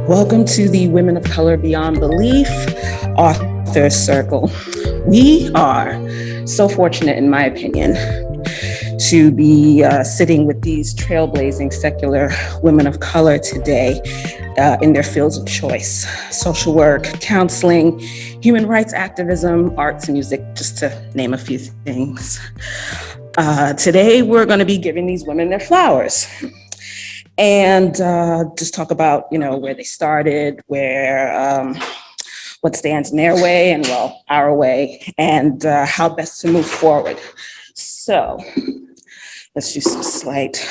Welcome to the Women of Color Beyond Belief Authors Circle. We are so fortunate, in my opinion, to be sitting with these trailblazing secular women of color today in their fields of choice: social work, counseling, human rights activism, arts, music, just to name a few things. Today, we're going to be giving these women their flowers and just talk about, where they started, what stands in their way and, well, our way, and how best to move forward. So let's do some slight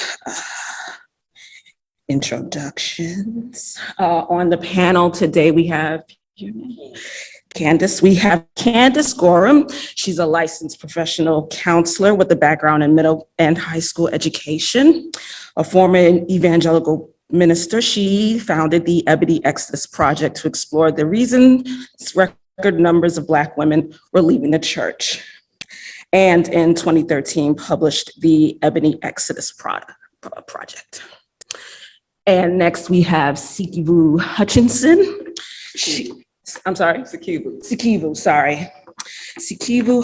introductions. On the panel today, we have Candace. We have Candace Gorham. She's a licensed professional counselor with a background in middle and high school education. A former evangelical minister, she founded the Ebony Exodus Project to explore the reasons record numbers of Black women were leaving the church. And in 2013, published the Ebony Exodus Project. And next we have Sikivu Hutchinson. Sikivu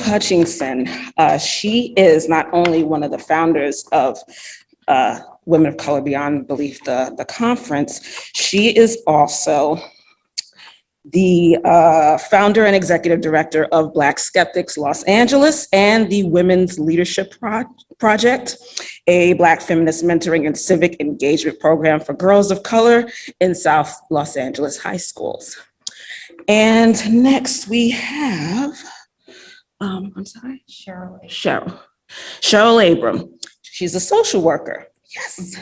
Hutchinson. She is not only one of the founders of Women of Color Beyond Belief, the conference, she is also the founder and executive director of Black Skeptics Los Angeles and the Women's Leadership Project, a Black feminist mentoring and civic engagement program for girls of color in South Los Angeles high schools. And next we have, Cheryl Abram. She's a social worker, yes,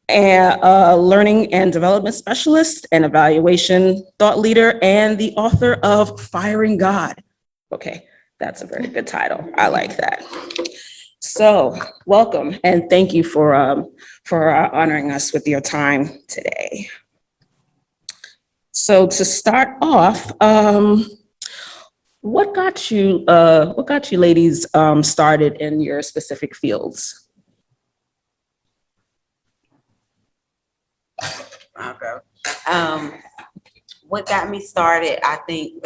and a learning and development specialist, and evaluation thought leader, and the author of Firing God. Okay, that's a very good title. I like that. So welcome, and thank you for honoring us with your time today. So to start off, what got you ladies started in your specific fields? What got me started, I think,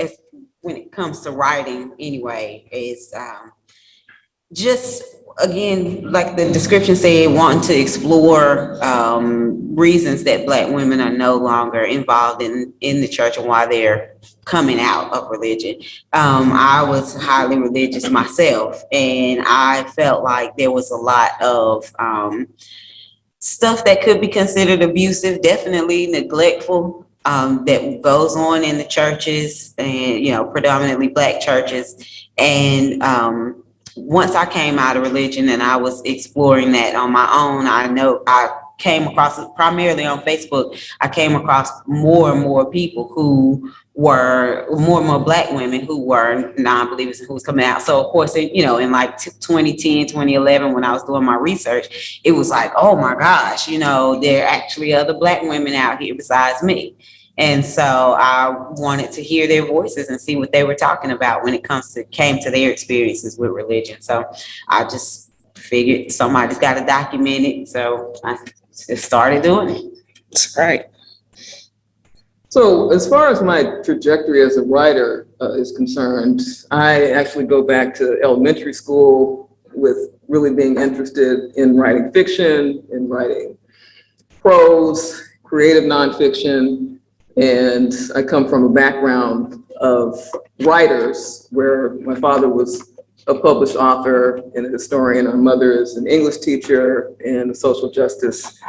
when it comes to writing anyway, is just, again, like the description said, wanting to explore reasons that Black women are no longer involved in the church and why they're coming out of religion. I was highly religious myself, and I felt like there was a lot of stuff that could be considered abusive, definitely neglectful, that goes on in the churches, and predominantly Black churches. And once I came out of religion and I was exploring that on my own, I came across, primarily on Facebook, I came across more and more people who were more and more Black women who were non-believers and who was coming out. So of course, in like 2010, 2011, when I was doing my research, it was like, oh my gosh, there are actually other Black women out here besides me. And so I wanted to hear their voices and see what they were talking about when it came to their experiences with religion. So I just figured somebody's got to document it. So I just started doing it. That's right. So as far as my trajectory as a writer is concerned, I actually go back to elementary school with really being interested in writing fiction, in writing prose, creative nonfiction. And I come from a background of writers where my father was a published author and a historian. My mother is an English teacher and a social justice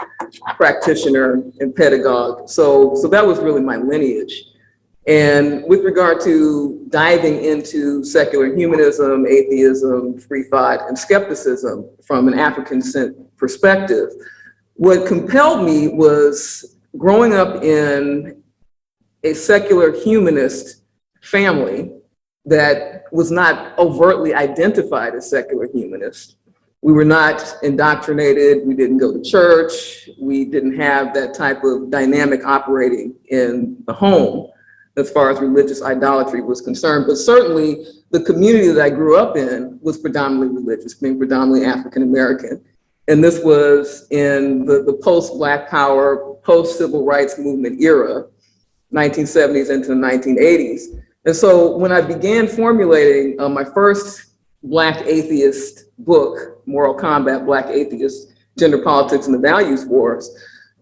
practitioner and pedagogue. So that was really my lineage. And with regard to diving into secular humanism, atheism, free thought, and skepticism from an African descent perspective, what compelled me was growing up in a secular humanist family that was not overtly identified as secular humanist. We were not indoctrinated, we didn't go to church, we didn't have that type of dynamic operating in the home as far as religious idolatry was concerned. But certainly the community that I grew up in was predominantly religious, being predominantly African American. And this was in the post-Black Power, post-civil rights movement era, 1970s into the 1980s. And so when I began formulating my first Black atheist book, Moral Combat, Black Atheists, Gender Politics and the Values Wars,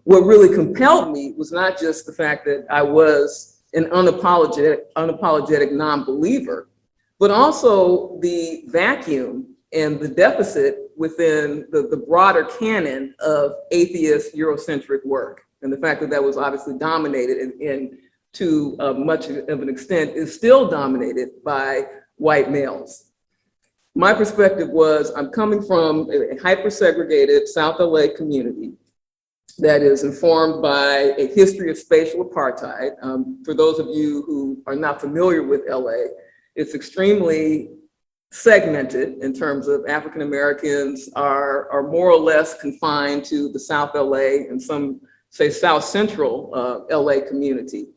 what really compelled me was not just the fact that I was an unapologetic non-believer, but also the vacuum and the deficit within the broader canon of atheist Eurocentric work. And the fact that that was obviously dominated and to much of an extent is still dominated by white males. My perspective was I'm coming from a hyper-segregated South LA community that is informed by a history of spatial apartheid. For those of you who are not familiar with LA, it's extremely segmented in terms of African Americans are more or less confined to the South LA and some say South Central LA community.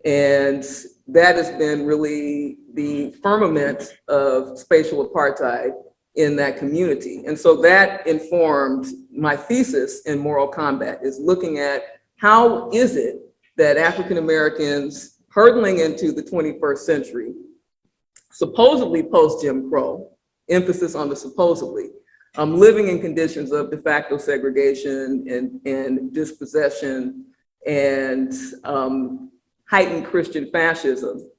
And that has been really the firmament of spatial apartheid in that community. And so that informed my thesis in Moral Combat, is looking at how is it that African Americans hurtling into the 21st century, supposedly post-Jim Crow, emphasis on the supposedly, living in conditions of de facto segregation and dispossession and heightened Christian fascism.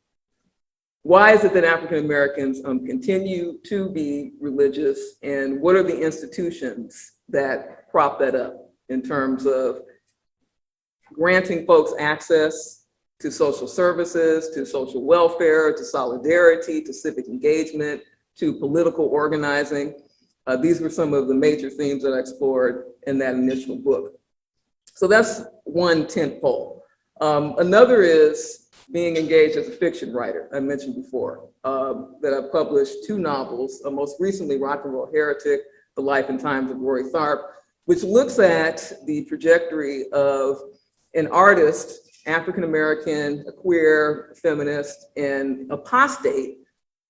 Why is it that African Americans continue to be religious, and what are the institutions that prop that up in terms of granting folks access to social services, to social welfare, to solidarity, to civic engagement, to political organizing? These were some of the major themes that I explored in that initial book. So that's one tentpole. Another is being engaged as a fiction writer, I mentioned before, that I published 2 novels, most recently Rock and Roll Heretic, The Life and Times of Roy Tharp, which looks at the trajectory of an artist, African-American, a queer, feminist, and apostate,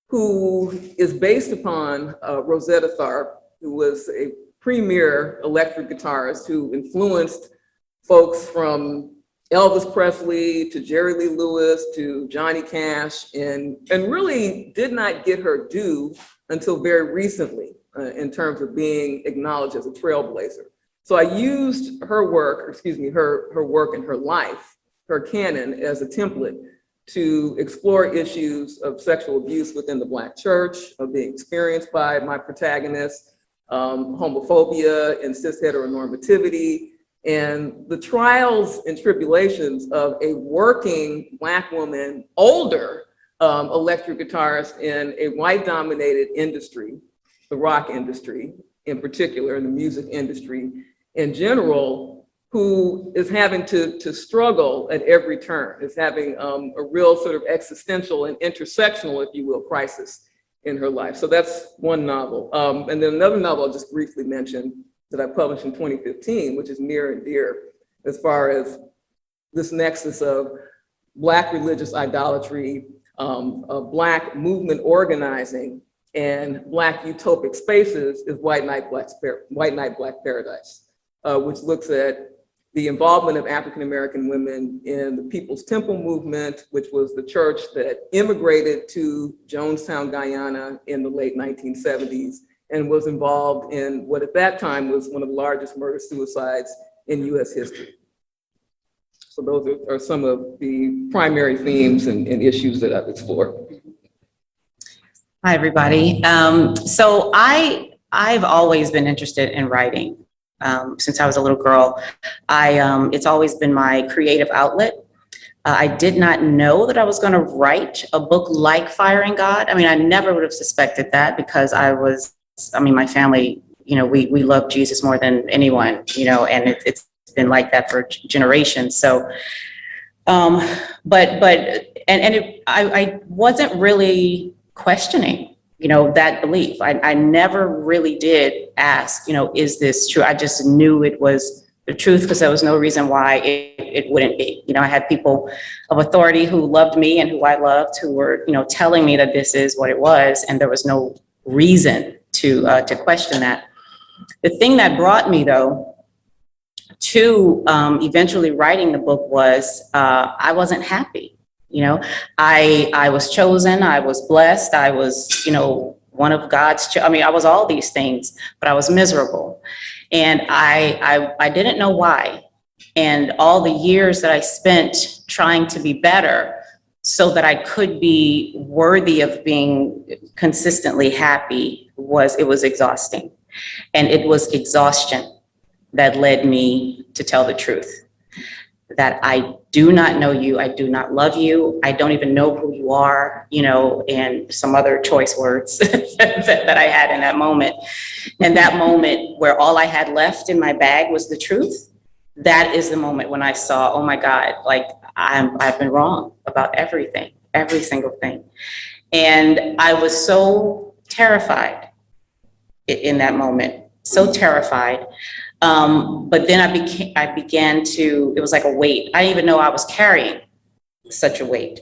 who is based upon Rosetta Tharpe, who was a premier electric guitarist who influenced folks from Elvis Presley to Jerry Lee Lewis to Johnny Cash, and really did not get her due until very recently in terms of being acknowledged as a trailblazer. So I used her work, her work and her life, her canon as a template to explore issues of sexual abuse within the Black church, of being experienced by my protagonist, homophobia and cis heteronormativity, and the trials and tribulations of a working Black woman, older electric guitarist in a white-dominated industry, the rock industry in particular, and the music industry in general, who is having to struggle at every turn, is having a real sort of existential and intersectional, if you will, crisis in her life. So that's one novel. And then another novel I'll just briefly mention that I published in 2015, which is near and dear as far as this nexus of Black religious idolatry, of Black movement organizing, and Black utopic spaces is White Knight, Black Paradise, which looks at the involvement of African-American women in the People's Temple movement, which was the church that immigrated to Jonestown, Guyana in the late 1970s, and was involved in what at that time was one of the largest murder-suicides in US history. So those are some of the primary themes and issues that I've explored. Hi, everybody. So I've always been interested in writing since I was a little girl. It's always been my creative outlet. I did not know that I was going to write a book like Fire and God. I mean, I never would have suspected that because my family, we love Jesus more than anyone, and it's been like that for generations. So, I wasn't really questioning, that belief. I never really did ask, is this true? I just knew it was the truth because there was no reason why it wouldn't be. I had people of authority who loved me and who I loved who were, telling me that this is what it was, and there was no reason to question that. The thing that brought me, though, to eventually writing the book was I wasn't happy. You know, I was chosen, I was blessed, I was, you know, one of God's, I mean, I was all these things, but I was miserable. And I didn't know why. And all the years that I spent trying to be better so that I could be worthy of being consistently happy it was exhausting. And it was exhaustion that led me to tell the truth. That I do not know you, I do not love you, I don't even know who you are, you know, and some other choice words that I had in that moment. And that moment where all I had left in my bag was the truth, that is the moment when I saw, oh my God, like I've been wrong about everything, every single thing. And I was so terrified in that moment, so terrified. But then I began to, it was like a weight. I didn't even know I was carrying such a weight.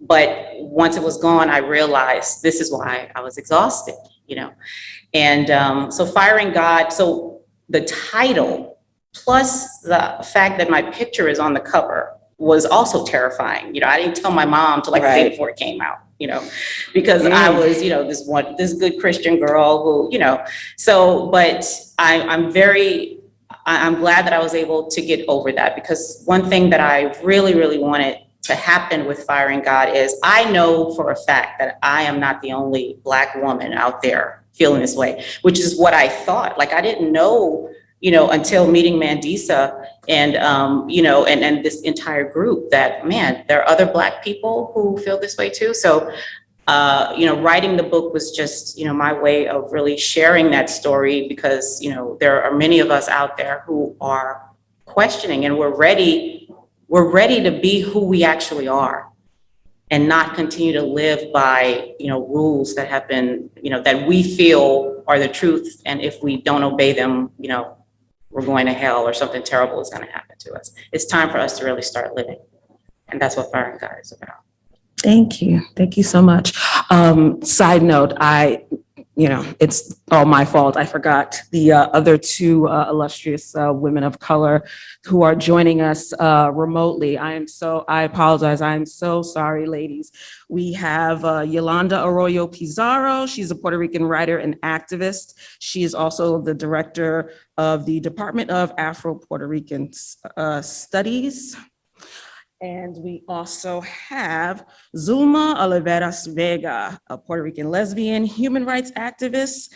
But once it was gone, I realized this is why I was exhausted, you know. And so Firing God, so the title plus the fact that my picture is on the cover was also terrifying. You know, I didn't tell my mom till like the day before it came out, you know, because I was, you know, this good Christian girl who, you know, so, but I'm glad that I was able to get over that, because one thing that I really, really wanted to happen with Firing God is I know for a fact that I am not the only Black woman out there feeling this way, which is what I thought. Like, I didn't know, you know, until meeting Mandisa and, you know, and this entire group that, man, there are other Black people who feel this way too. So, you know, writing the book was just, you know, my way of really sharing that story, because, you know, there are many of us out there who are questioning, and we're ready to be who we actually are and not continue to live by, you know, rules that have been, you know, that we feel are the truth. And if we don't obey them, you know, we're going to hell or something terrible is going to happen to us. It's time for us to really start living. And that's what Firing God is about. Thank you. Thank you so much. Side note, it's all my fault. I forgot the other two illustrious women of color who are joining us remotely. I apologize. I am so sorry, ladies. We have Yolanda Arroyo-Pizarro. She's a Puerto Rican writer and activist. She is also the director of the Department of Afro-Puerto Rican Studies. And we also have Zulma Oliveras-Vega, a Puerto Rican lesbian, human rights activist,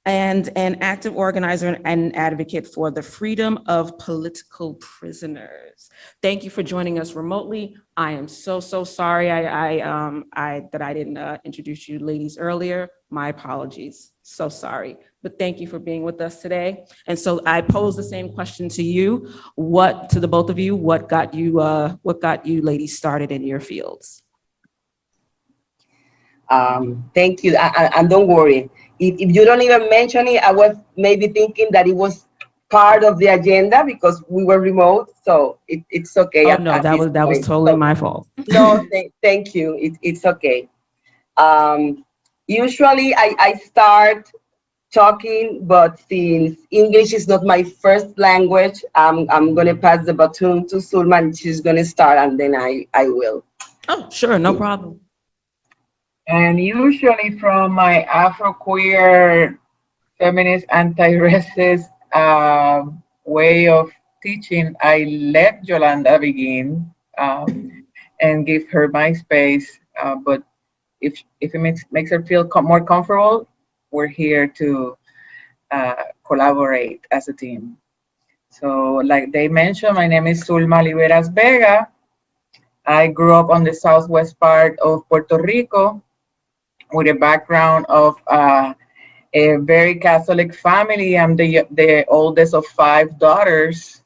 and an active organizer and advocate for the freedom of political prisoners. Thank you for joining us remotely. I am so sorry that I didn't introduce you ladies earlier. My apologies. So sorry. But thank you for being with us today. And so I pose the same question to you. To the both of you, what got you ladies started in your fields? Thank you. And don't worry. If you don't even mention it, I was maybe thinking that it was part of the agenda because we were remote. So it's okay. Oh, no, that was totally my fault. No, thank you. It's okay. Usually I start talking, but since English is not my first language, I'm going to pass the baton to Zulma, and she's going to start, and then I will. Oh, sure. No problem. And usually from my Afro-queer feminist anti-racist way of teaching, I let Yolanda begin and give her my space. But if it makes her feel more comfortable, we're here to collaborate as a team. So like they mentioned, my name is Zulma Oliveras-Vega. I grew up on the southwest part of Puerto Rico with a background of a very Catholic family. I'm the oldest of 5 daughters.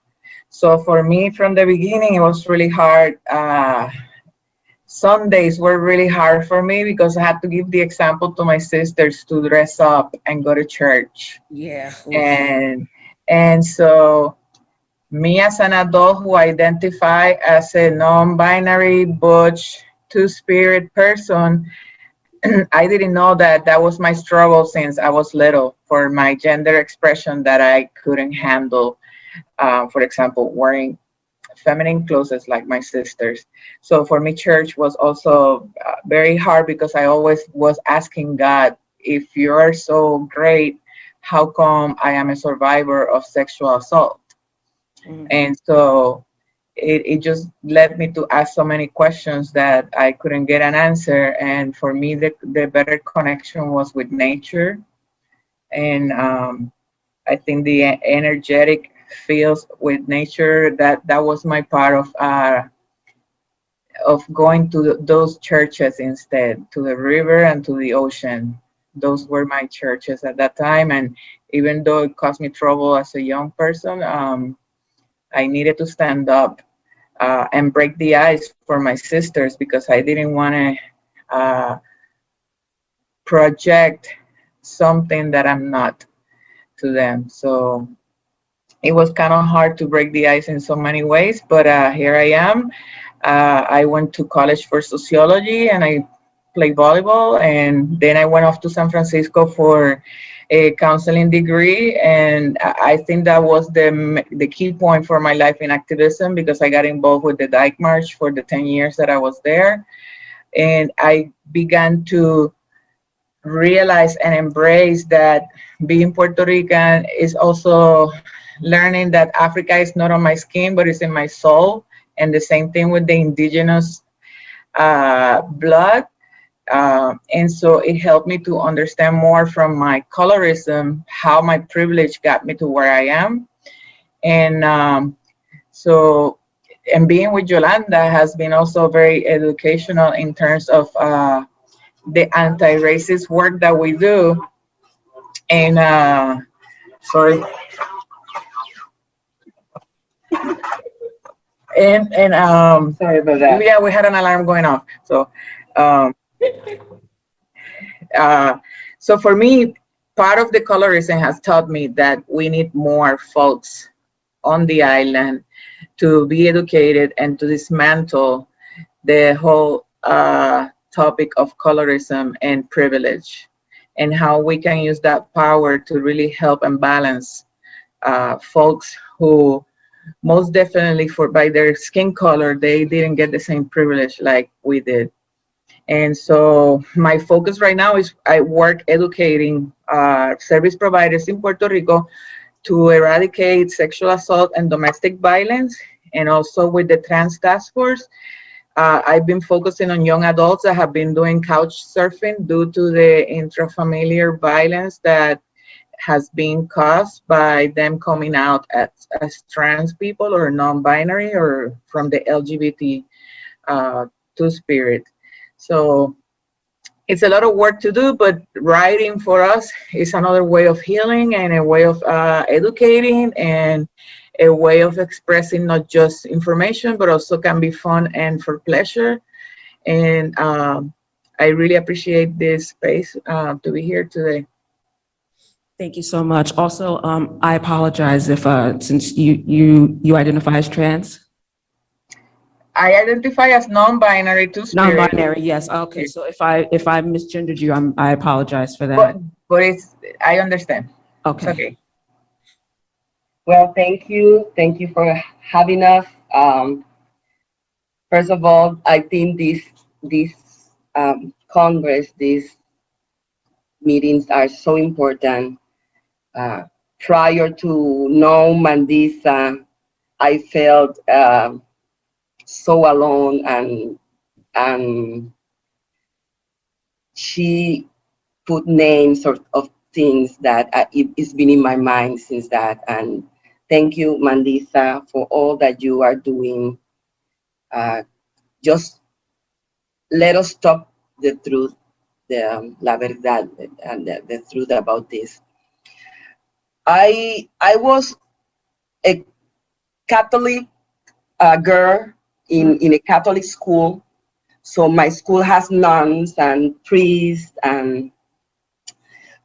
So for me, from the beginning, it was really hard. Sundays were really hard for me because I had to give the example to my sisters to dress up and go to church. Yeah. And so me as an adult who identify as a non-binary, butch, two-spirit person, I didn't know that was my struggle since I was little, for my gender expression that I couldn't handle. For example, wearing feminine clothes like my sisters. So for me, church was also very hard because I always was asking God, if you are so great, how come I am a survivor of sexual assault? And so it just led me to ask so many questions that I couldn't get an answer. And for me, the better connection was with nature. And I think the energetic feels with nature, that was my part of going to those churches instead, to the river and to the ocean. Those were my churches at that time. And even though it caused me trouble as a young person, I needed to stand up and break the ice for my sisters because I didn't want to project something that I'm not to them. So it was kind of hard to break the ice in so many ways, but here I am. I went to college for sociology and I played volleyball, and then I went off to San Francisco for a counseling degree, and I think that was the key point for my life in activism because I got involved with the Dyke March for the 10 years that I was there, and I began to realize and embrace that being Puerto Rican is also learning that Africa is not on my skin, but it's in my soul. And the same thing with the indigenous blood. And so it helped me to understand more from my colorism, how my privilege got me to where I am. And and being with Yolanda has been also very educational in terms of the anti-racist work that we do. And sorry. And Sorry about that. yeah, we had an alarm going off. So um, so for me, part of the colorism has taught me that we need more folks on the island to be educated and to dismantle the whole topic of colorism and privilege, and how we can use that power to really help and balance folks who most definitely by their skin color, they didn't get the same privilege like we did. And so my focus right now is I work educating service providers in Puerto Rico to eradicate sexual assault and domestic violence, and also with the Trans Task Force. I've been focusing on young adults that have been doing couch surfing due to the intrafamiliar violence that has been caused by them coming out as trans people or non-binary or from the LGBT two-spirit. So it's a lot of work to do, but writing for us is another way of healing and a way of educating and a way of expressing not just information, but also can be fun and for pleasure. And I really appreciate this space to be here today. Thank you so much. Also, I apologize if, since you identify as trans? I identify as non-binary two-spirit. Non-binary, yes. Okay, so if I misgendered you, I apologize for that. But I understand. Okay. It's okay. Well, thank you. Thank you for having us. First of all, I think this Congress, these meetings are so important. Prior to know Mandisa, I felt so alone, and she put names of things that it's been in my mind since that. And thank you, Mandisa, for all that you are doing. Just let us talk the truth, la verdad, and the truth about this. I was a Catholic girl in a Catholic school, so my school has nuns and priests, and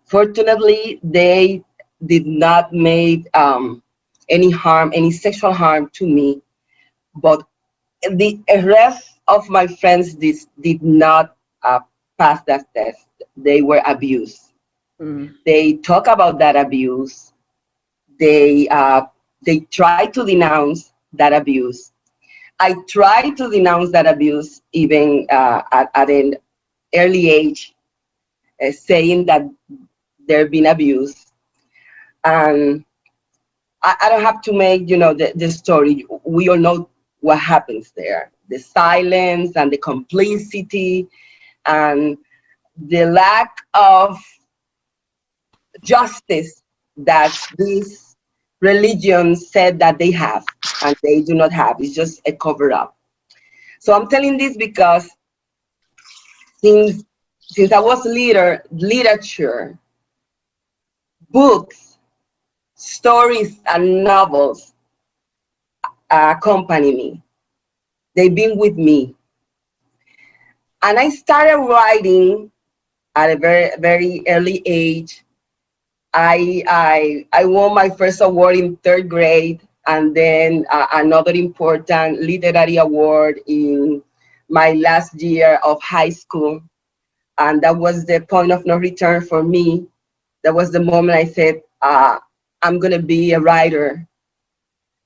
fortunately they did not make any sexual harm to me, but the rest of my friends did not pass that test. They were abused. They talk about that abuse. They they try to denounce that abuse. I try to denounce that abuse even at an early age, saying that there been abuse. And I don't have to make, the story. We all know what happens there. The silence and the complicity and the lack of justice that these religions said that they have and they do not have. It's just a cover up. So I'm telling this because since I was literature, books, stories, and novels accompany me. They've been with me. And I started writing at a very, very early age. I won my first award in 3rd grade, and then another important literary award in my last year of high school. And that was the point of no return for me. That was the moment I said, I'm going to be a writer,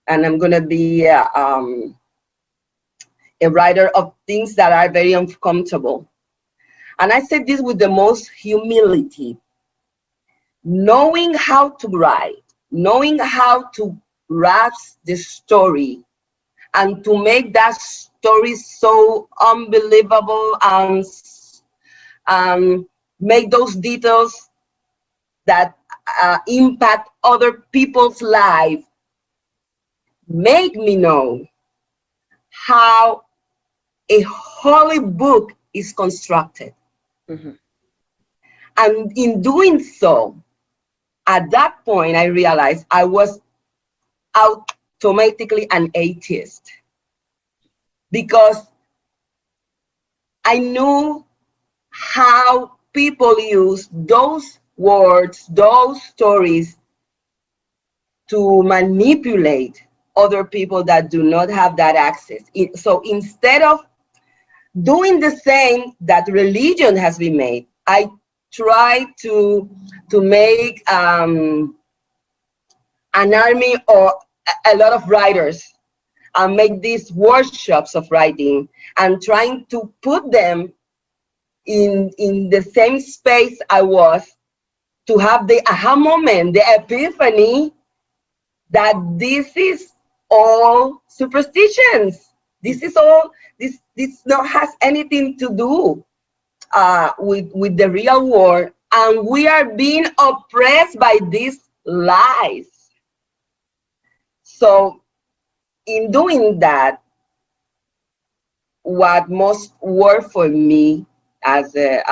and I'm going to be a writer of things that are very uncomfortable. And I said this with the most humility. Knowing how to write, knowing how to grasp the story, and to make that story so unbelievable and make those details that impact other people's lives, make me know how a holy book is constructed. Mhm. And in doing so, at that point, I realized I was automatically an atheist, because I knew how people use those words, those stories, to manipulate other people that do not have that access. So instead of doing the same that religion has been made, I try to make an army or a lot of writers and make these workshops of writing and trying to put them in the same space I was, to have the aha moment, the epiphany that this is all superstitions. This is all, this not has anything to do with the real world, and we are being oppressed by these lies. So in doing that, what most worked for me as a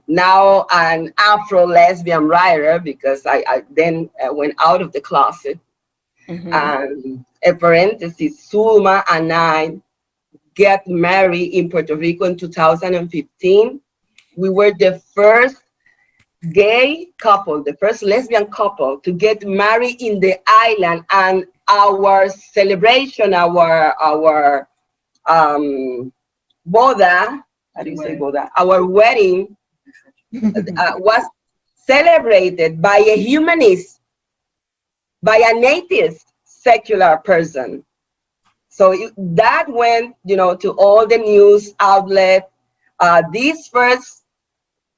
now an Afro lesbian writer, because I then went out of the closet, and a parenthesis, Zulma and I get married in Puerto Rico in 2015. We were the first gay couple, the first lesbian couple to get married in the island, and our celebration, our boda, how do you say boda? Our wedding was celebrated by a humanist, by an atheist secular person. So that went, to all the news outlets. This first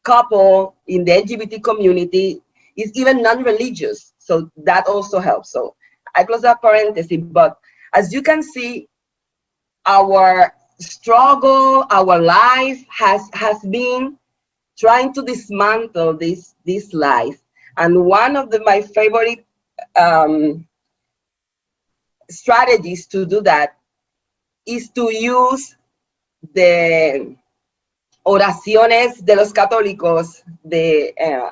couple in the LGBT community is even non-religious, so that also helps. So I close that parenthesis, but as you can see, our struggle, our life has been trying to dismantle these lies. And one of my favorite strategies to do that is to use the oraciones de los católicos,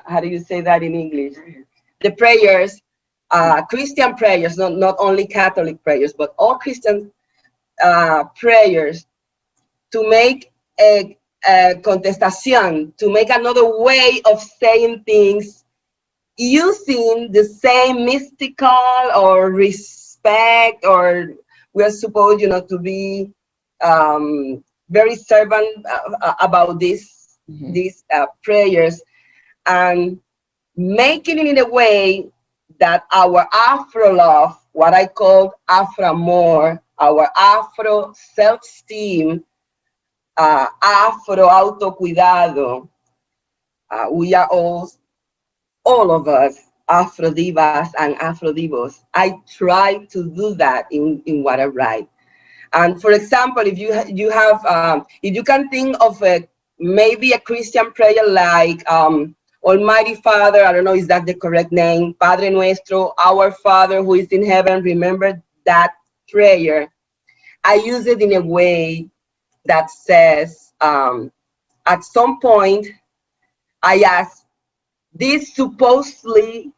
how do you say that in English? The prayers, Christian prayers, not only Catholic prayers, but all Christian prayers, to make a contestación, to make another way of saying things using the same mystical or respect, or we are supposed, to be very servant about these prayers, and making it in a way that our Afro love what I call Afro-amor, our Afro self-esteem, Afro autocuidado. We are all of us, Afro divas and Afro divos. I try to do that in what I write. And for example, if you if you can think of maybe a Christian prayer like Almighty Father, I don't know, is that the correct name? Padre Nuestro, our Father who is in heaven. Remember that prayer. I use it in a way that says, at some point, I ask, this supposedly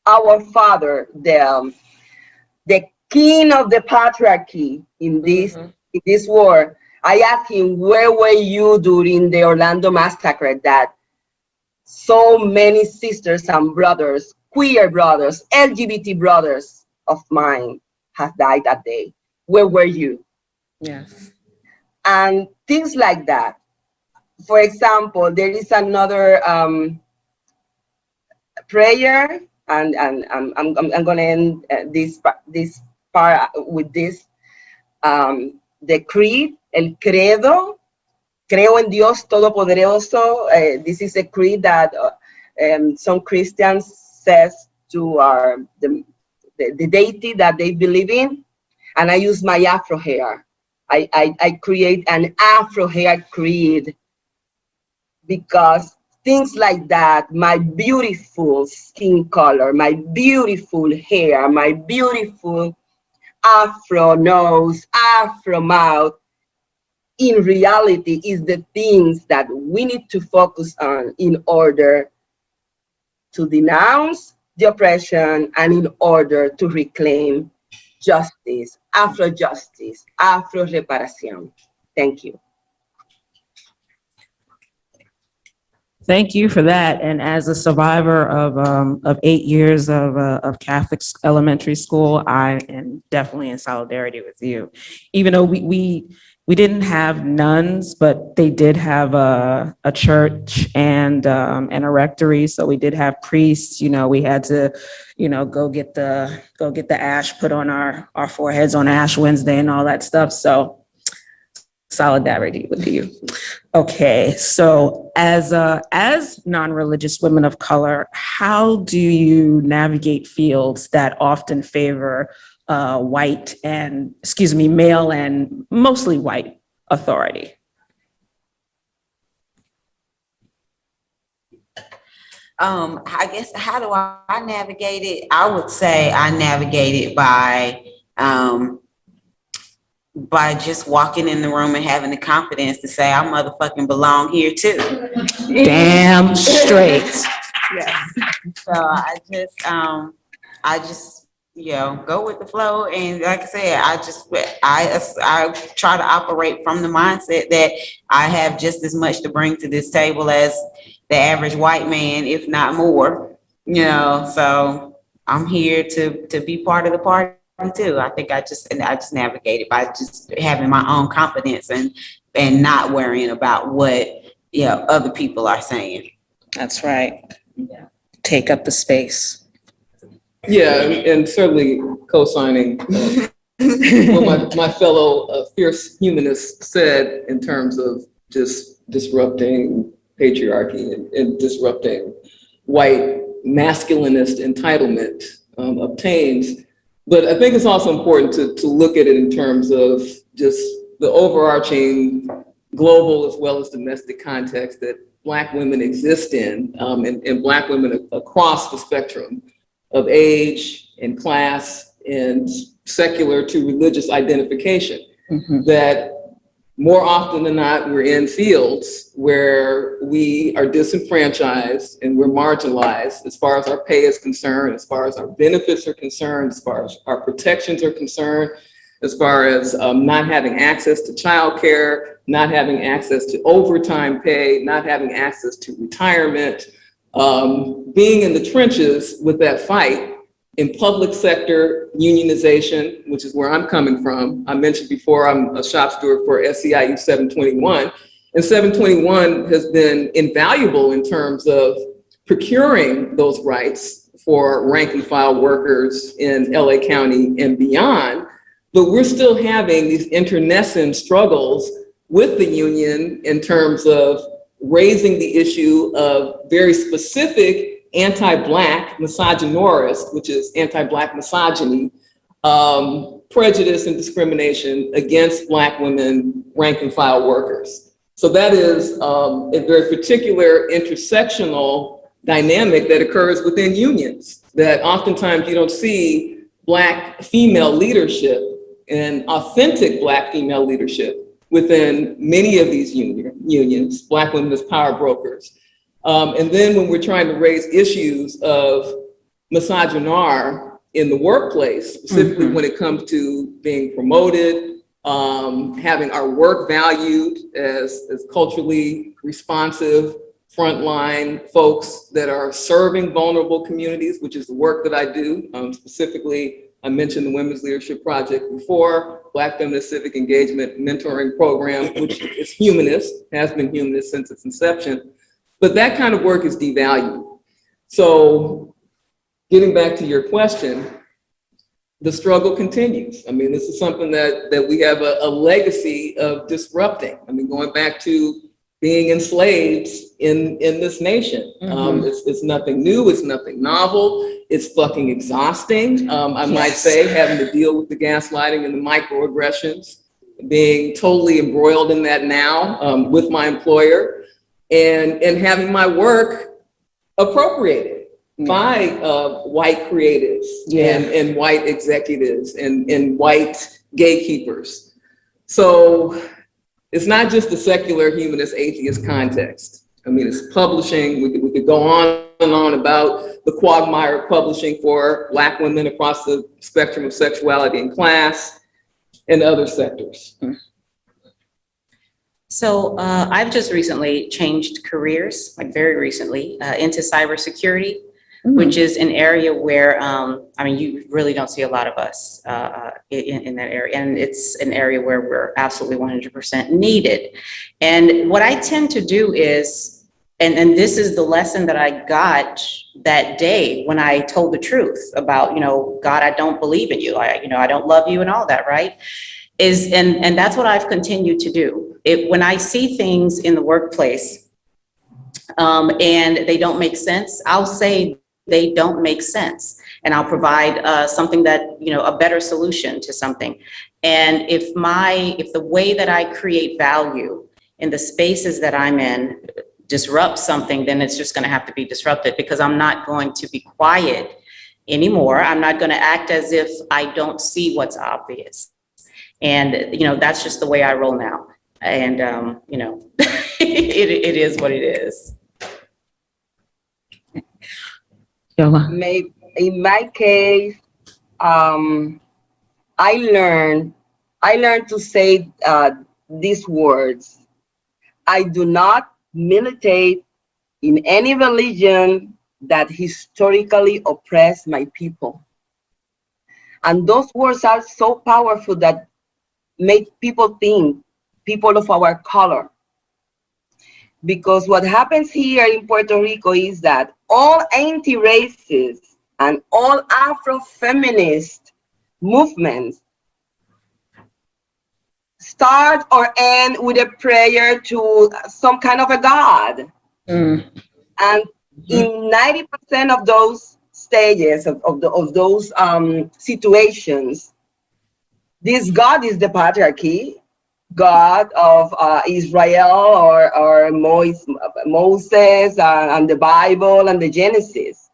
our Father, the king of the patriarchy in this war, I asked him, where were you during the Orlando massacre that so many sisters and brothers, queer brothers, LGBT brothers of mine have died that day? Where were you? Yes. And things like that. For example, there is another prayer, and I'm going to end this part with this. The creed, el credo, creo en Dios Todopoderoso. This is a creed that some Christians says to the deity that they believe in. And I use my Afro hair. I create an Afro hair creed because things like that, my beautiful skin color, my beautiful hair, my beautiful Afro nose, Afro mouth, in reality is the things that we need to focus on in order to denounce the oppression and in order to reclaim justice, Afro justice, Afro reparación. Thank you. Thank you for that. And as a survivor of 8 years of Catholic elementary school, I am definitely in solidarity with you. Even though we didn't have nuns, but they did have a church and a rectory. So we did have priests. You know, we had to, go get the ash put on our foreheads on Ash Wednesday and all that stuff. So solidarity with you. Okay, so as non-religious women of color, how do you navigate fields that often favor male and mostly white authority? I guess, how do I navigate it? I would say I navigate it by just walking in the room and having the confidence to say, I motherfucking belong here too. Damn straight. Yes. So I just, go with the flow. And like I said, I try to operate from the mindset that I have just as much to bring to this table as the average white man, if not more, so I'm here to be part of the party too. I think I just navigate it by just having my own confidence and not worrying about what other people are saying. That's right. Yeah. Take up the space. Yeah, and certainly co-signing what my fellow fierce humanists said in terms of just disrupting patriarchy and disrupting white masculinist entitlement obtains. But I think it's also important to look at it in terms of just the overarching global as well as domestic context that Black women exist in, and Black women across the spectrum of age and class and secular to religious identification. Mm-hmm. That more often than not, we're in fields where we are disenfranchised and we're marginalized as far as our pay is concerned, as far as our benefits are concerned, as far as our protections are concerned, as far as not having access to childcare, not having access to overtime pay, not having access to retirement, being in the trenches with that fight in public sector unionization, which is where I'm coming from. I mentioned before, I'm a shop steward for SEIU 721, and 721 has been invaluable in terms of procuring those rights for rank and file workers in LA County and beyond, but we're still having these internecine struggles with the union in terms of raising the issue of very specific anti-Black misogynoirist, which is anti-Black misogyny, prejudice and discrimination against Black women rank and file workers. So that is a very particular intersectional dynamic that occurs within unions, that oftentimes you don't see Black female leadership and authentic Black female leadership within many of these unions, Black women as power brokers. And then when we're trying to raise issues of misogynoir in the workplace, specifically when it comes to being promoted, having our work valued as culturally responsive, frontline folks that are serving vulnerable communities, which is the work that I do. Specifically, I mentioned the Women's Leadership Project before, Black Feminist Civic Engagement Mentoring Program, which is humanist, has been humanist since its inception. But that kind of work is devalued. So getting back to your question, the struggle continues. I mean, this is something that we have a legacy of disrupting. I mean, going back to being enslaved in this nation. It's nothing new, it's nothing novel, it's fucking exhausting. I might say, having to deal with the gaslighting and the microaggressions, being totally embroiled in that now with my employer, and having my work appropriated by white creatives and white executives and white gatekeepers. So it's not just a secular humanist atheist context. I mean, it's publishing. We could go on and on about the quagmire of publishing for Black women across the spectrum of sexuality and class and other sectors. So I've just recently changed careers, like very recently, into cybersecurity, which is an area where, I mean, you really don't see a lot of us in that area. And it's an area where we're absolutely 100% needed. And what I tend to do is, and this is the lesson that I got that day when I told the truth about, God, I don't believe in you. I don't love you and all that, right? And that's what I've continued to do. When I see things in the workplace and they don't make sense, I'll say they don't make sense. And I'll provide something that, a better solution to something. And if the way that I create value in the spaces that I'm in disrupt something, then it's just going to have to be disrupted, because I'm not going to be quiet anymore. I'm not going to act as if I don't see what's obvious. And, that's just the way I roll now. And, it is what it is. In my case, I learned to say these words. I do not militate in any religion that historically oppressed my people. And those words are so powerful that make people think, people of our color. Because what happens here in Puerto Rico is that all anti-racist and all Afro-feminist movements start or end with a prayer to some kind of a god. And in 90% of those stages, of those situations, this god is the patriarchy, God of Israel or Moses and the Bible and the Genesis.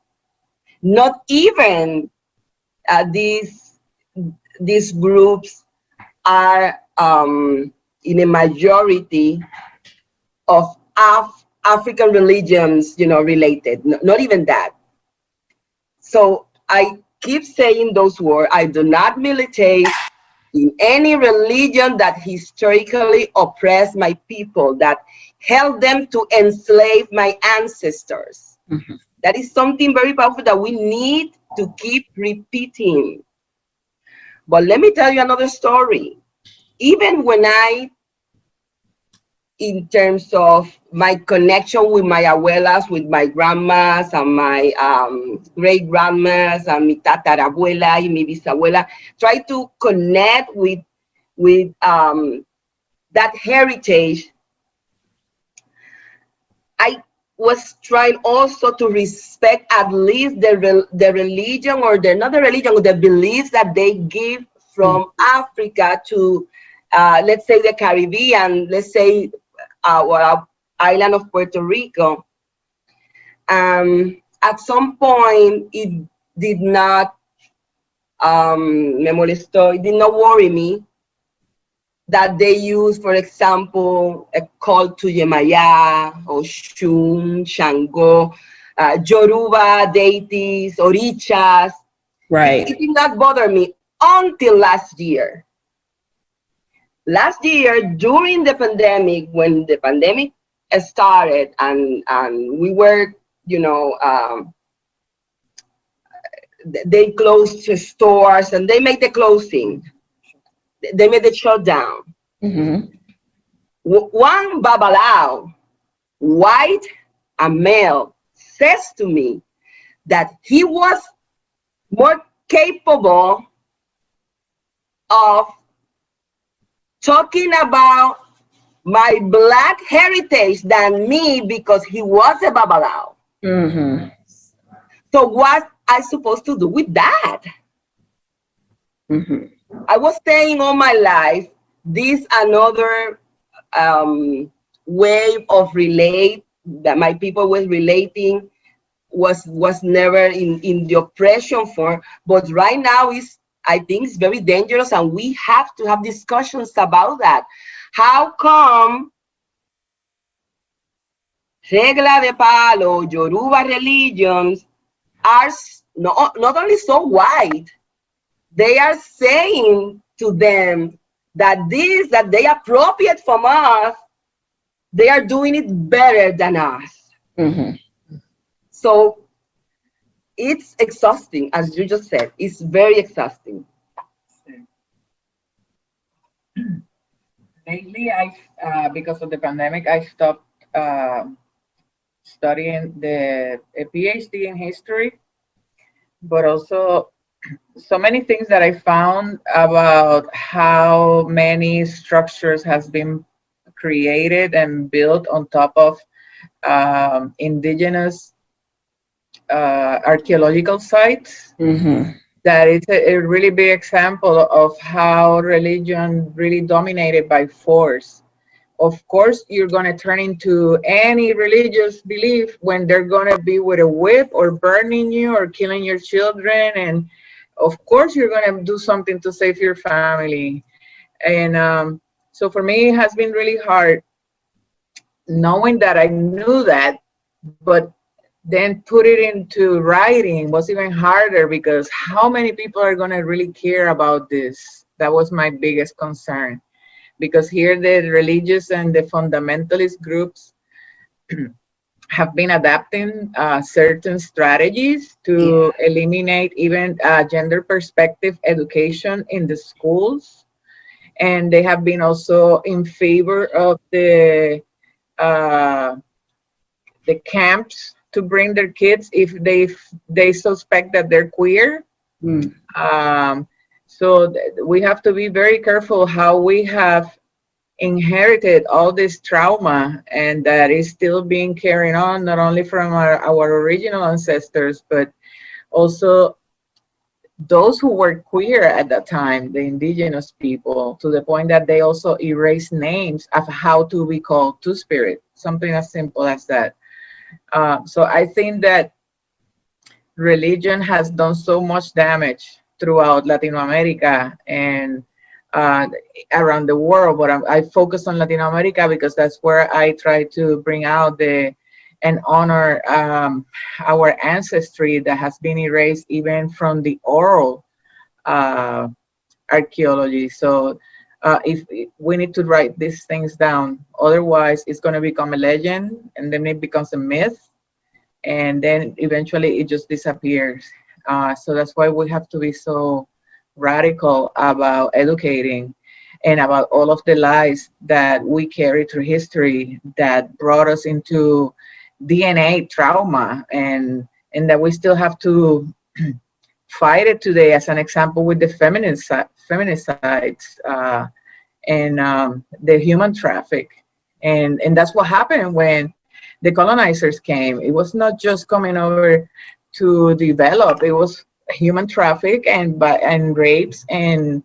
Not even these groups are in a majority of African religions, related. Not even that. So I keep saying those words. I do not militate in any religion that historically oppressed my people, that held them to enslave my ancestors. That is something very powerful that we need to keep repeating. But let me tell you another story. Even when I in terms of my connection with my abuelas, with my grandmas and my great grandmas and mi tatarabuela y mi bisabuela. Try to connect with that heritage. I was trying also to respect at least the religion, or not the religion, the beliefs that they give from Africa to, let's say, the Caribbean, let's say our island of Puerto Rico. At some point, it did not me molestó, it did not worry me that they use, for example, a call to Yemaya, Oshun, Shango, Yoruba deities, Orishas. Right. It did not bother me until last year. Last year, during the pandemic, when the pandemic started and we were, they closed the stores and they made the closing. They made the shutdown. Mm-hmm. One babalao, white and male, says to me that he was more capable of talking about my Black heritage than me because he was a babalao. Mm-hmm. So what I supposed to do with that? Mm-hmm. I was saying all my life, this another way of relate that my people was relating was never in the oppression form, but right now I think it's very dangerous, and we have to have discussions about that. How come Regla de Palo, Yoruba religions are not only so white, they are saying to them that that they appropriate from us, they are doing it better than us. Mm-hmm. So it's exhausting, as you just said. It's very exhausting. Lately, because of the pandemic, I stopped studying a PhD in history, but also so many things that I found about how many structures has been created and built on top of indigenous archaeological sites. Mm-hmm. That is a really big example of how religion really dominated by force. Of course, you're going to turn into any religious belief when they're going to be with a whip or burning you or killing your children. And of course, you're going to do something to save your family. And so for me, it has been really hard knowing that I knew that, but then put it into writing was even harder, because how many people are going to really care about this? That was my biggest concern. Because here the religious and the fundamentalist groups have been adapting certain strategies to eliminate even gender perspective education in the schools. And they have been also in favor of the camps to bring their kids if they suspect that they're queer. So we have to be very careful how we have inherited all this trauma, and that is still being carried on, not only from our original ancestors, but also those who were queer at that time, the indigenous people, to the point that they also erased names of how to be called Two-Spirit, something as simple as that. So I think that religion has done so much damage throughout Latin America and around the world, but I focus on Latin America because that's where I try to bring out and honor our ancestry that has been erased even from the oral archaeology. So if we need to write these things down, otherwise it's going to become a legend, and then it becomes a myth, and then eventually it just disappears. So that's why we have to be so radical about educating. and about all of the lies that we carry through history that brought us into DNA trauma, and that we still have to fight it today, as an example with the feminicides and the human traffic. And that's what happened when the colonizers came. It was not just coming over to develop, it was human traffic and rapes and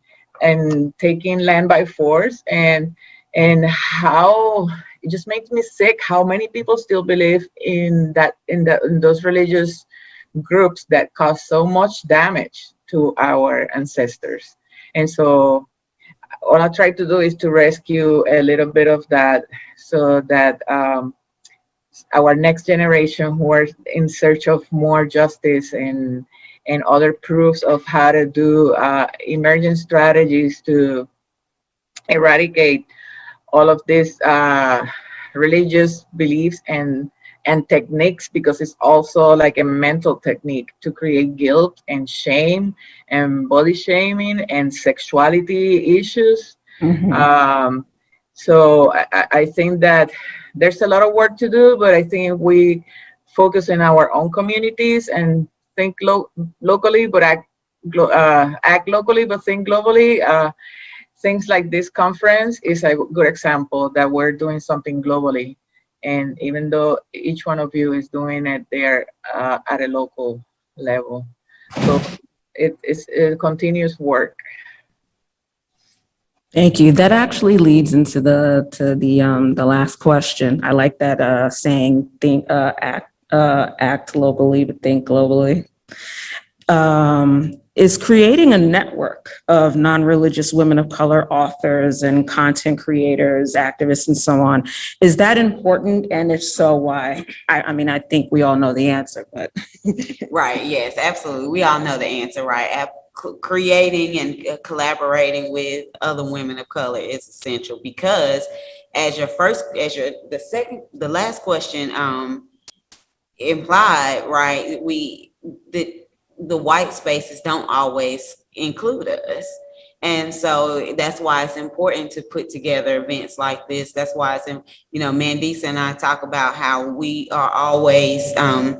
taking land by force, and how it just makes me sick how many people still believe in that, in those religious groups that cause so much damage to our ancestors. And so all I try to do is to rescue a little bit of that, so that our next generation, who are in search of more justice and other proofs of how to do emergent strategies to eradicate all of these religious beliefs and techniques, because it's also like a mental technique to create guilt and shame and body shaming and sexuality issues. So I think that there's a lot of work to do, but I think if we focus in our own communities and think locally, but act locally, but think globally, things like this conference is a good example that we're doing something globally. And even though each one of you is doing it there at a local level. So it's a continuous work. Thank you. That actually leads into the last question. I like that saying, act locally, but think globally. Is creating a network of non-religious women of color authors and content creators, activists, and so on, is that important? And if so, why? I mean, I think we all know the answer, but. Right, yes, absolutely. We all know the answer, right? Creating and collaborating with other women of color is essential, because the last question implied, right? The white spaces don't always include us. And so that's why it's important to put together events like this. That's why it's, Mandisa and I talk about how we are always, I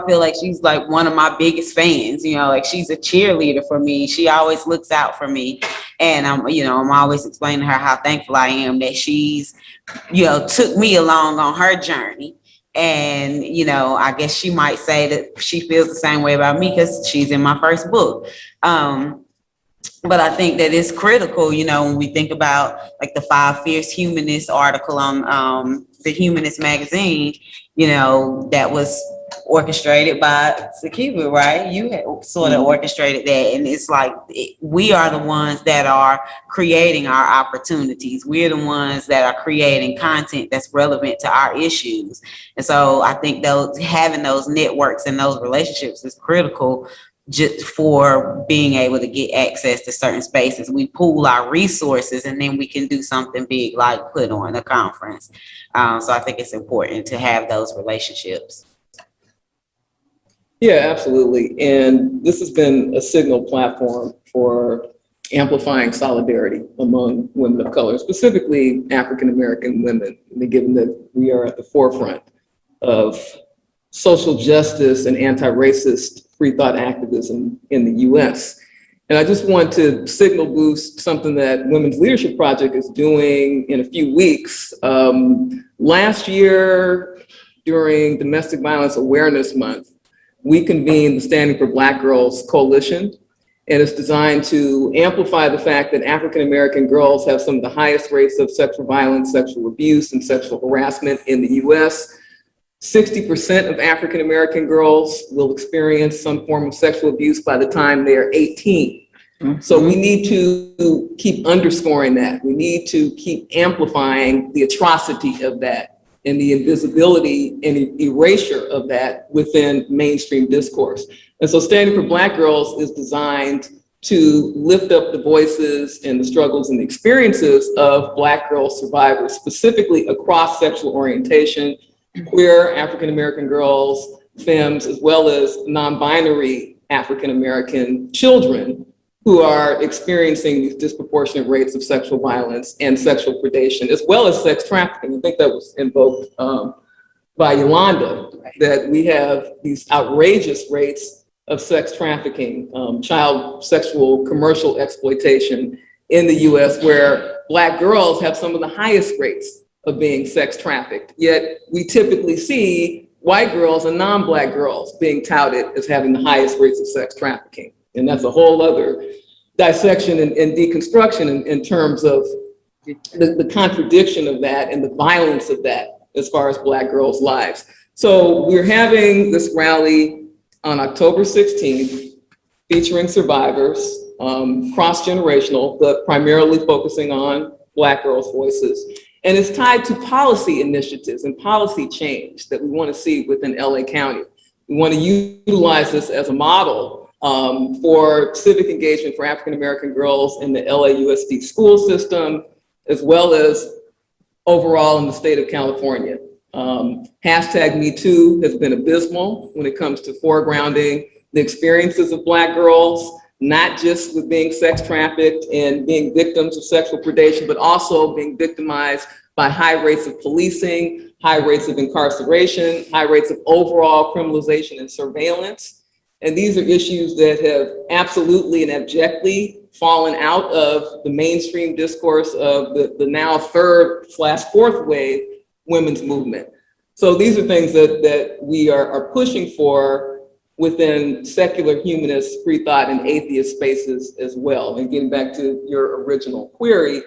feel like she's like one of my biggest fans, like she's a cheerleader for me. She always looks out for me. And I'm always explaining to her how thankful I am that she's, took me along on her journey. And, I guess she might say that she feels the same way about me because she's in my first book. But I think that it's critical, when we think about like the 5 Fierce Humanists article on the Humanist magazine, that was orchestrated by Sikivu, right? You had sort of orchestrated that. And it's like, we are the ones that are creating our opportunities. We're the ones that are creating content that's relevant to our issues. And so I think having those networks and those relationships is critical just for being able to get access to certain spaces. We pool our resources and then we can do something big like put on a conference. So I think it's important to have those relationships. Yeah, absolutely. And this has been a signal platform for amplifying solidarity among women of color, specifically African-American women, given that we are at the forefront of social justice and anti-racist free thought activism in the US. And I just want to signal boost something that Women's Leadership Project is doing in a few weeks. Last year, during Domestic Violence Awareness Month, we convened the Standing for Black Girls Coalition, and it's designed to amplify the fact that African-American girls have some of the highest rates of sexual violence, sexual abuse, and sexual harassment in the US. 60% of African-American girls will experience some form of sexual abuse by the time they're 18. So we need to keep underscoring that. We need to keep amplifying the atrocity of that and the invisibility and erasure of that within mainstream discourse. And so Standing for Black Girls is designed to lift up the voices and the struggles and the experiences of Black girl survivors, specifically across sexual orientation, queer African-American girls, femmes, as well as non-binary African-American children who are experiencing these disproportionate rates of sexual violence and sexual predation, as well as sex trafficking. I think that was invoked by Yolanda, that we have these outrageous rates of sex trafficking, child sexual commercial exploitation in the US, where Black girls have some of the highest rates of being sex trafficked. Yet we typically see white girls and non-Black girls being touted as having the highest rates of sex trafficking. And that's a whole other dissection and deconstruction in terms of the contradiction of that and the violence of that as far as Black girls' lives. So we're having this rally on October 16th, featuring survivors, cross-generational, but primarily focusing on Black girls' voices. And it's tied to policy initiatives and policy change that we want to see within LA County. We want to utilize this as a model for civic engagement for African-American girls in the LAUSD school system, as well as overall in the state of California. Hashtag #MeToo has been abysmal when it comes to foregrounding the experiences of Black girls, not just with being sex trafficked and being victims of sexual predation, but also being victimized by high rates of policing, high rates of incarceration, high rates of overall criminalization and surveillance. And these are issues that have absolutely and abjectly fallen out of the mainstream discourse of the now third/fourth wave women's movement. So these are things that we are pushing for within secular humanist, free thought, and atheist spaces as well. And getting back to your original query,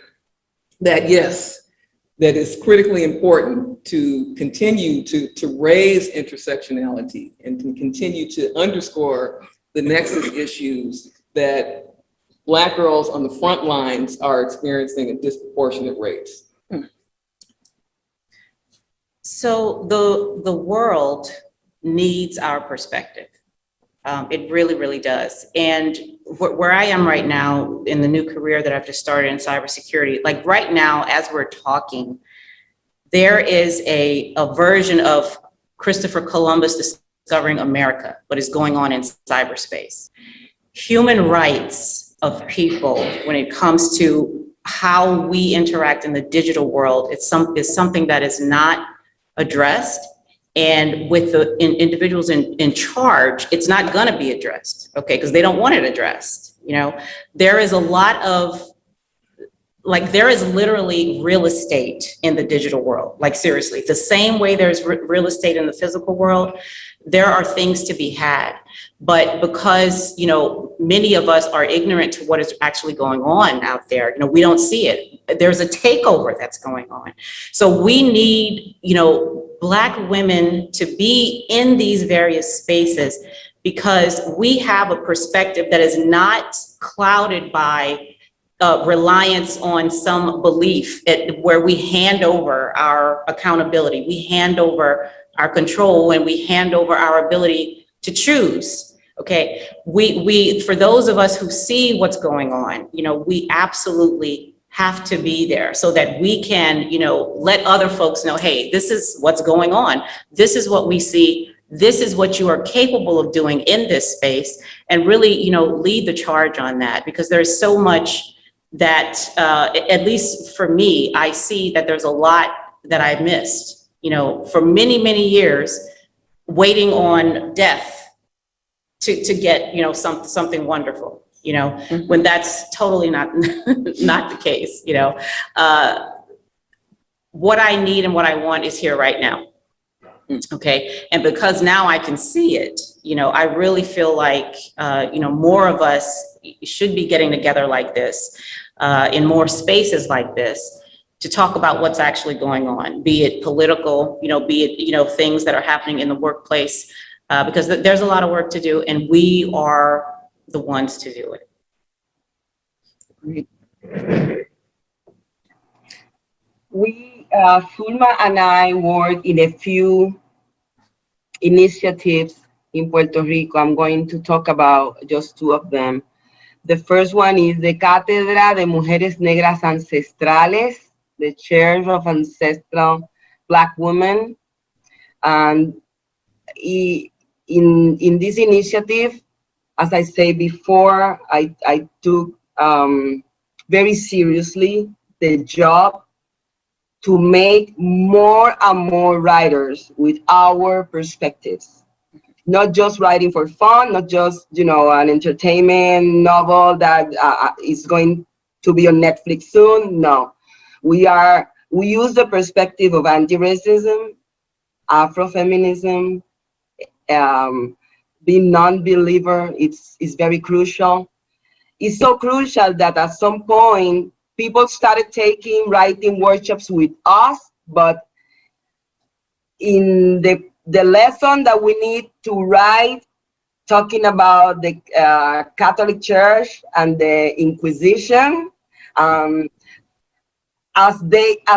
that yes, that is critically important to continue to raise intersectionality and to continue to underscore the nexus issues that Black girls on the front lines are experiencing at disproportionate rates. So the world needs our perspective. It really, really does. And where I am right now in the new career that I've just started in cybersecurity, like right now, as we're talking, there is a version of Christopher Columbus discovering America, what is going on in cyberspace. Human rights of people when it comes to how we interact in the digital world, is something that is not addressed. And with the individuals in charge, it's not going to be addressed, okay? Because they don't want it addressed. You know, there is a lot of, like, there is literally real estate in the digital world. Like, seriously, the same way there's real estate in the physical world, there are things to be had. But because, you know, many of us are ignorant to what is actually going on out there, you know, we don't see it. There's a takeover that's going on. So we need, you know, Black women to be in these various spaces because we have a perspective that is not clouded by reliance on some belief where we hand over our accountability, we hand over our control, and we hand over our ability to choose. Okay, we for those of us who see what's going on, you know, we absolutely have to be there so that we can, you know, let other folks know, hey, this is what's going on. This is what we see. This is what you are capable of doing in this space, and really, you know, lead the charge on that, because there's so much that, at least for me, I see that there's a lot that I've missed, you know, for many, many years, waiting on death to get, you know, something wonderful, you know, when that's totally not the case, you know. What I need and what I want is here right now. Okay, and because now I can see it, you know, I really feel like, you know, more of us should be getting together like this, in more spaces like this, to talk about what's actually going on, be it political, you know, be it, you know, things that are happening in the workplace, because there's a lot of work to do, and we are the ones to do it. We, Zulma and I work in a few initiatives in Puerto Rico. I'm going to talk about just two of them. The first one is the Cátedra de Mujeres Negras Ancestrales, the Chairs of Ancestral Black Women. And in this initiative, as I say before, I took very seriously the job to make more and more writers with our perspectives. Not just writing for fun, not just, an entertainment novel that is going to be on Netflix soon. No, we use the perspective of anti-racism, Afrofeminism, being non-believer. It's very crucial. It's so crucial that at some point people started taking writing workshops with us, but in the lesson that we need to write, talking about the Catholic Church and the Inquisition, as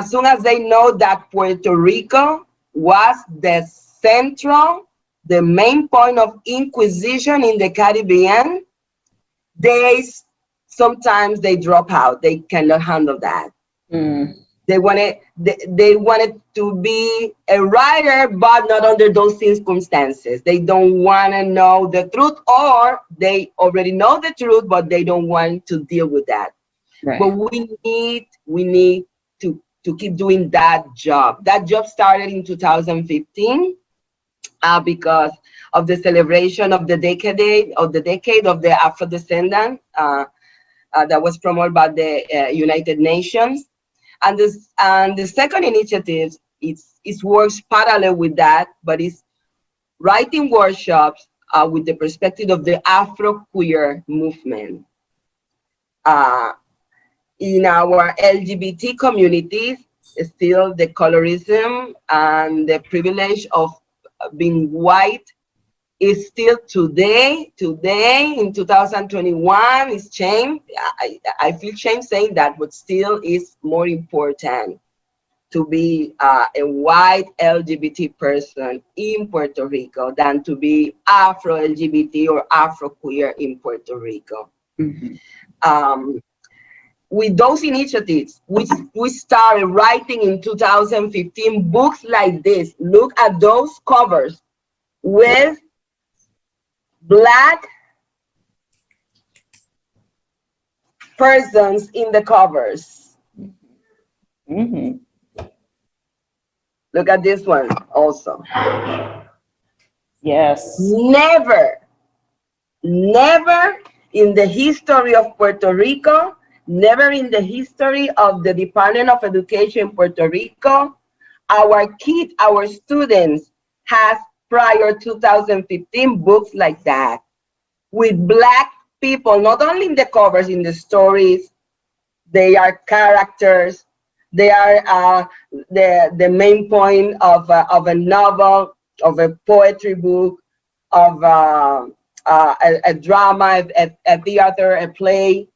soon as they know that Puerto Rico was the main point of Inquisition in the Caribbean, sometimes they drop out. They cannot handle that. They wanted to be a writer, but not under those circumstances. They don't want to know the truth, or they already know the truth, but they don't want to deal with that. Right. But we need to keep doing that job. That job started in 2015 because of the celebration of the decade of the Afro-descendant that was promoted by the United Nations. And the second initiative it works parallel with that, but it's writing workshops with the perspective of the Afro-queer movement. In our LGBT communities, still the colorism and the privilege of being white is still today in 2021 is shame. I feel shame saying that, but still is more important to be a white LGBT person in Puerto Rico than to be Afro LGBT or Afro queer in Puerto Rico. With those initiatives, we started writing in 2015 books like this. Look at those covers with Black persons in the covers. Look at this one also. Yes. Never in the history of Puerto Rico, never in the history of the Department of Education in Puerto Rico, our students has prior 2015 books like that with Black people, not only in the covers, in the stories. They are characters. They are the main point of a novel, of a poetry book, of a drama, a theater, a play.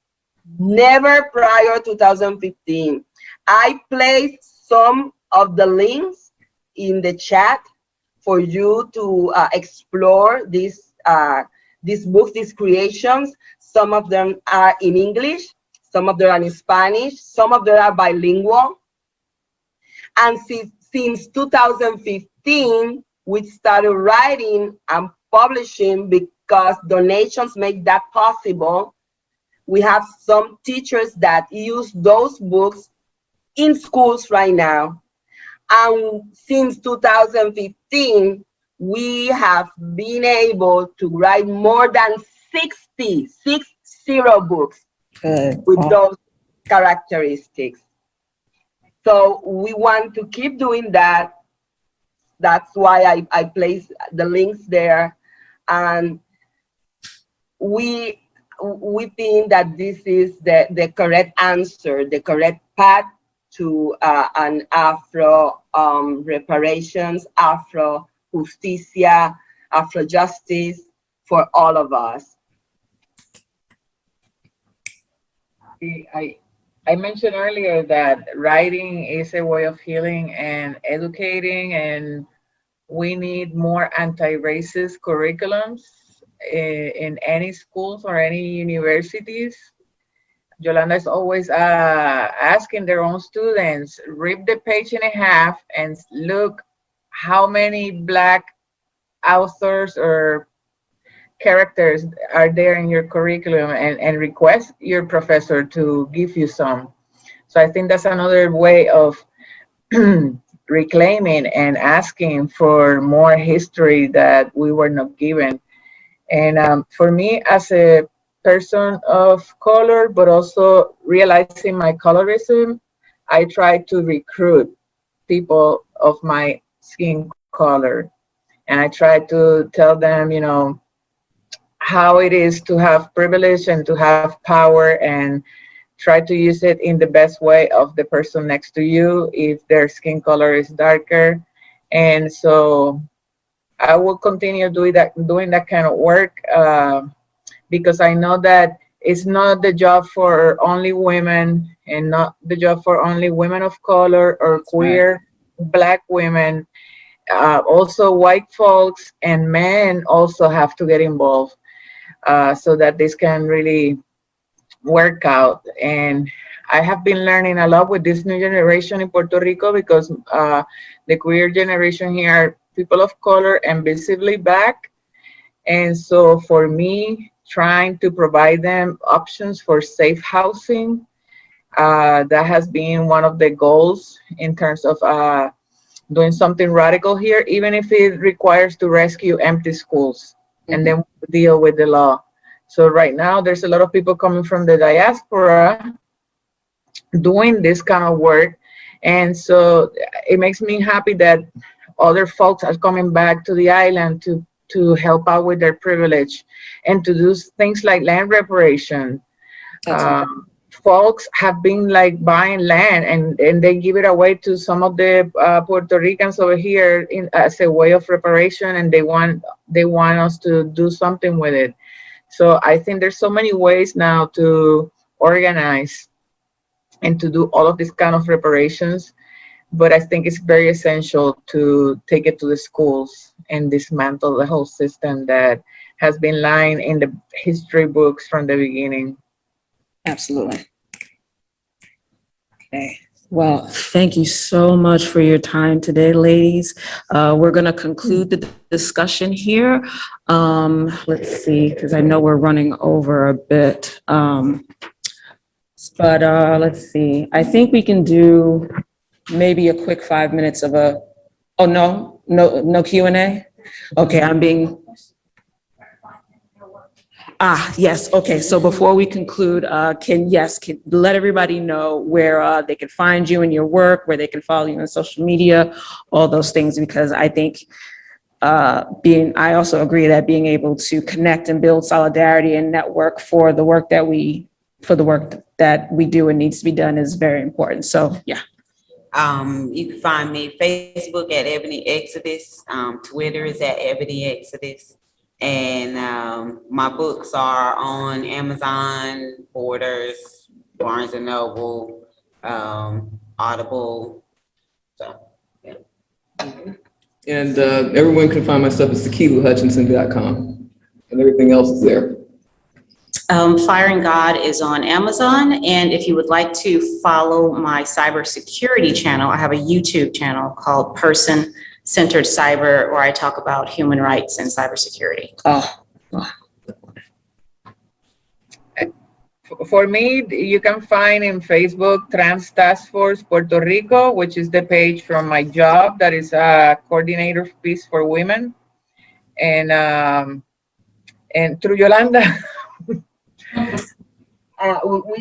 Never prior 2015. I placed some of the links in the chat for you to explore these books, these creations. Some of them are in English, some of them are in Spanish, some of them are bilingual. And since 2015, we started writing and publishing because donations make that possible. We have some teachers that use those books in schools right now. And since 2015, we have been able to write more than 60 books with those characteristics. So we want to keep doing that. That's why I place the links there. And we think that this is the correct answer, the correct path to an Afro reparations, Afro justicia, Afro justice for all of us. I mentioned earlier that writing is a way of healing and educating, and we need more anti-racist curriculums in any schools or any universities. Yolanda is always asking their own students, rip the page in half and look how many Black authors or characters are there in your curriculum and request your professor to give you some. So I think that's another way of reclaiming and asking for more history that we were not given. And for me, as a person of color, but also realizing my colorism, I try to recruit people of my skin color. And I try to tell them, you know, how it is to have privilege and to have power, and try to use it in the best way of the person next to you if their skin color is darker. And so I will continue doing that kind of work, because I know that it's not the job for only women, and not the job for only women of color or queer Black women. Also white folks and men also have to get involved, so that this can really work out. And I have been learning a lot with this new generation in Puerto Rico, because the queer generation here are people of color and visibly Black. And so for me, trying to provide them options for safe housing, that has been one of the goals in terms of doing something radical here, even if it requires to rescue empty schools and then deal with the law. So right now, there's a lot of people coming from the diaspora doing this kind of work. And so it makes me happy that other folks are coming back to the island to help out with their privilege and to do things like land reparation. Folks have been like buying land, and they give it away to some of the Puerto Ricans over here as a way of reparation, and they want us to do something with it. So I think there's so many ways now to organize and to do all of this kind of reparations, but I think it's very essential to take it to the schools and dismantle the whole system that has been lying in the history books from the beginning. Absolutely. Okay. Well, thank you so much for your time today, ladies. We're going to conclude the discussion here. Let's see, because I know we're running over a bit. But let's see. I think we can do maybe a quick 5 minutes of a, oh, no Q&A? Okay, I'm being, yes, okay, so before we conclude, can let everybody know where they can find you in your work, where they can follow you on social media, all those things, because I think I also agree that being able to connect and build solidarity and network for the work that we do and needs to be done is very important. So, yeah. You can find me Facebook at Ebony Exodus. Twitter is at Ebony Exodus. And my books are on Amazon, Borders, Barnes and Noble, Audible. So, yeah. And everyone can find my stuff at SikivuHutchinson.com, and everything else is there. Fire and God is on Amazon. And if you would like to follow my cybersecurity channel, I have a YouTube channel called Person-Centered Cyber, where I talk about human rights and cybersecurity. For me, you can find in Facebook Trans Task Force Puerto Rico, which is the page from my job that is a coordinator of Peace for Women. And through Yolanda. We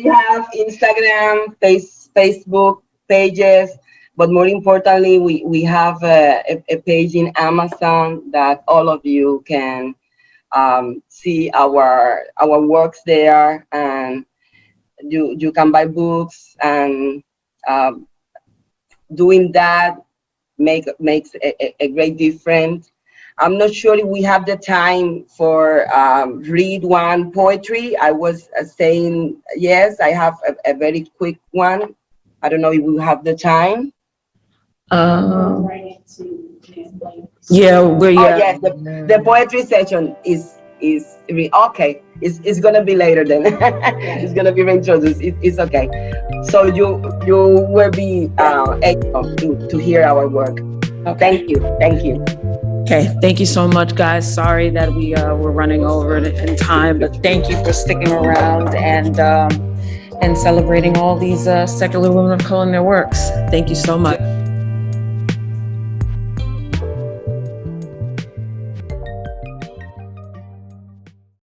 have Instagram, Facebook pages, but more importantly, we have a page in Amazon that all of you can see our works there, and you can buy books, and doing that makes a great difference. I'm not sure if we have the time for read one poetry. I was saying yes, I have a very quick one. I don't know if we have the time. Yeah, yes, the poetry session is okay. It's gonna be later then. It's gonna be reintroduced. It's okay. So you will be able to hear our work. Okay. Thank you. Okay, thank you so much, guys. Sorry that we were running over in time, but thank you for sticking around and celebrating all these secular women of color in their works. Thank you so much.